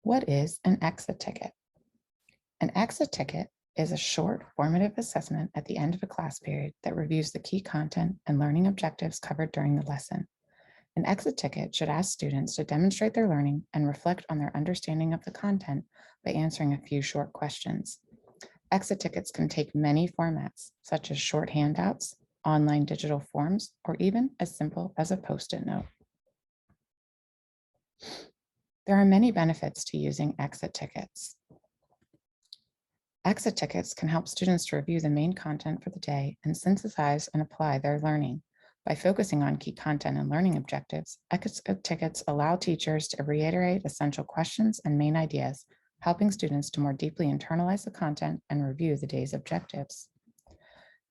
What is an exit ticket? An exit ticket is a short formative assessment at the end of a class period that reviews the key content and learning objectives covered during the lesson. An exit ticket should ask students to demonstrate their learning and reflect on their understanding of the content by answering a few short questions. Exit tickets can take many formats, such as short handouts, online digital forms, or even as simple as a Post-it note. There are many benefits to using exit tickets. Exit tickets can help students to review the main content for the day and synthesize and apply their learning. By focusing on key content and learning objectives, exit tickets allow teachers to reiterate essential questions and main ideas, helping students to more deeply internalize the content and review the day's objectives.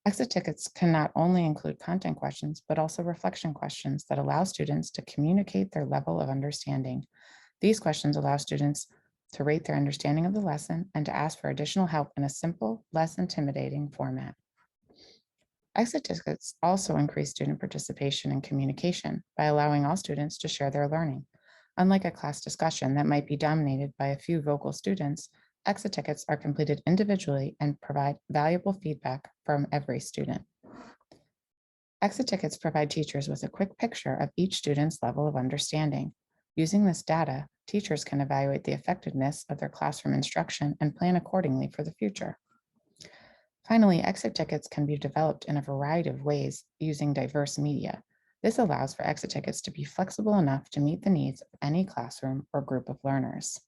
Exit tickets can not only include content questions, but also reflection questions that allow students to communicate their level of understanding. These questions allow students to rate their understanding of the lesson and to ask for additional help in a simple, less intimidating format. Exit tickets also increase student participation and communication by allowing all students to share their learning. Unlike a class discussion that might be dominated by a few vocal students, exit tickets are completed individually and provide valuable feedback from every student. Exit tickets provide teachers with a quick picture of each student's level of understanding. Using this data, teachers can evaluate the effectiveness of their classroom instruction and plan accordingly for the future. Finally, exit tickets can be developed in a variety of ways using diverse media. This allows for exit tickets to be flexible enough to meet the needs of any classroom or group of learners.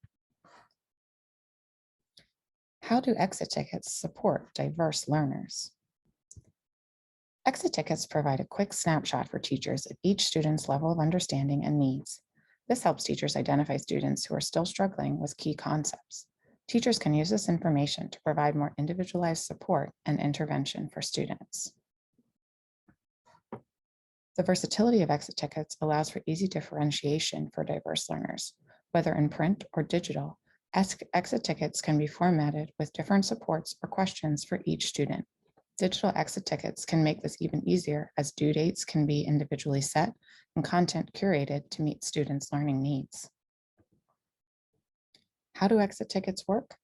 How do exit tickets support diverse learners? Exit tickets provide a quick snapshot for teachers of each student's level of understanding and needs. This helps teachers identify students who are still struggling with key concepts. Teachers can use this information to provide more individualized support and intervention for students. The versatility of exit tickets allows for easy differentiation for diverse learners. Whether in print or digital, exit tickets can be formatted with different supports or questions for each student. Digital exit tickets can make this even easier as due dates can be individually set and content curated to meet students' learning needs. How do exit tickets work?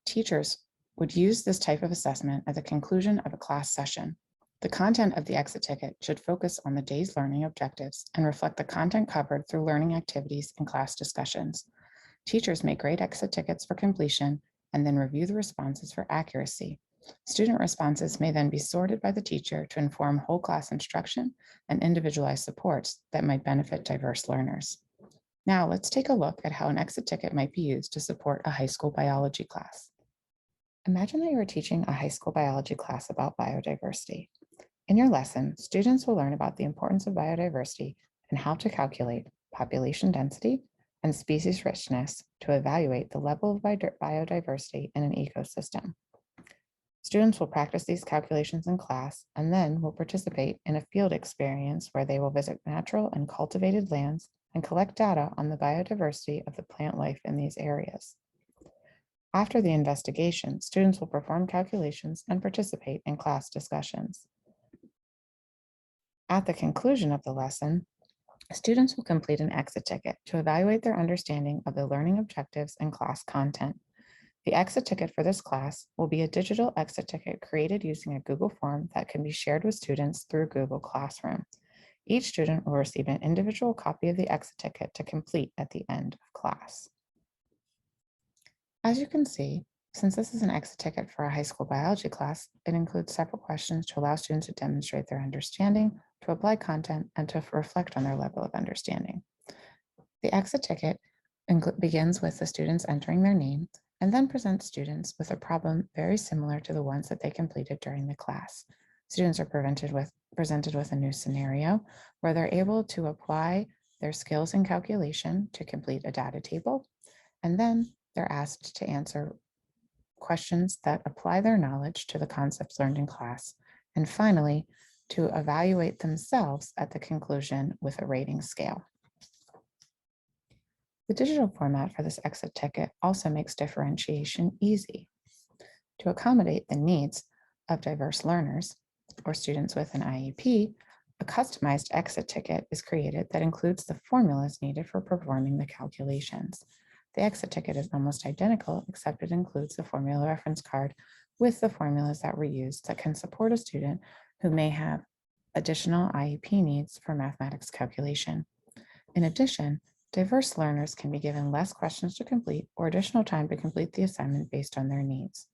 Teachers would use this type of assessment at the conclusion of a class session. The content of the exit ticket should focus on the day's learning objectives and reflect the content covered through learning activities and class discussions. Teachers may grade exit tickets for completion and then review the responses for accuracy. Student responses may then be sorted by the teacher to inform whole class instruction and individualized supports that might benefit diverse learners. Now let's take a look at how an exit ticket might be used to support a high school biology class. Imagine that you are teaching a high school biology class about biodiversity. In your lesson, students will learn about the importance of biodiversity and how to calculate population density and species richness to evaluate the level of biodiversity in an ecosystem. Students will practice these calculations in class and then will participate in a field experience where they will visit natural and cultivated lands and collect data on the biodiversity of the plant life in these areas. After the investigation, students will perform calculations and participate in class discussions. At the conclusion of the lesson, students will complete an exit ticket to evaluate their understanding of the learning objectives and class content. The exit ticket for this class will be a digital exit ticket created using a Google form that can be shared with students through Google Classroom. Each student will receive an individual copy of the exit ticket to complete at the end of class. As you can see, since this is an exit ticket for a high school biology class, it includes several questions to allow students to demonstrate their understanding, to apply content, and to reflect on their level of understanding. The exit ticket begins with the students entering their name and then presents students with a problem very similar to the ones that they completed during the class. Students are presented with a new scenario where they're able to apply their skills in calculation to complete a data table, and then they're asked to answer questions that apply their knowledge to the concepts learned in class, and finally, to evaluate themselves at the conclusion with a rating scale. The digital format for this exit ticket also makes differentiation easy. To accommodate the needs of diverse learners or students with an IEP, a customized exit ticket is created that includes the formulas needed for performing the calculations. The exit ticket is almost identical, except it includes the formula reference card with the formulas that were used that can support a student who may have additional IEP needs for mathematics calculation. In addition, diverse learners can be given less questions to complete or additional time to complete the assignment based on their needs.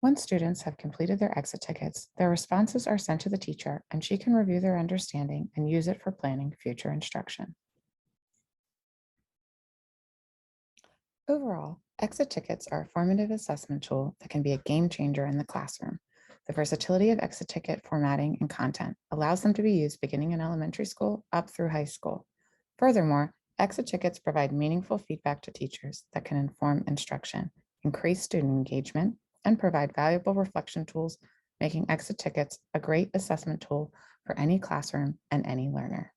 Once students have completed their exit tickets, their responses are sent to the teacher and she can review their understanding and use it for planning future instruction. Overall, exit tickets are a formative assessment tool that can be a game changer in the classroom. The versatility of exit ticket formatting and content allows them to be used beginning in elementary school up through high school. Furthermore, exit tickets provide meaningful feedback to teachers that can inform instruction, increase student engagement, and provide valuable reflection tools, making exit tickets a great assessment tool for any classroom and any learner.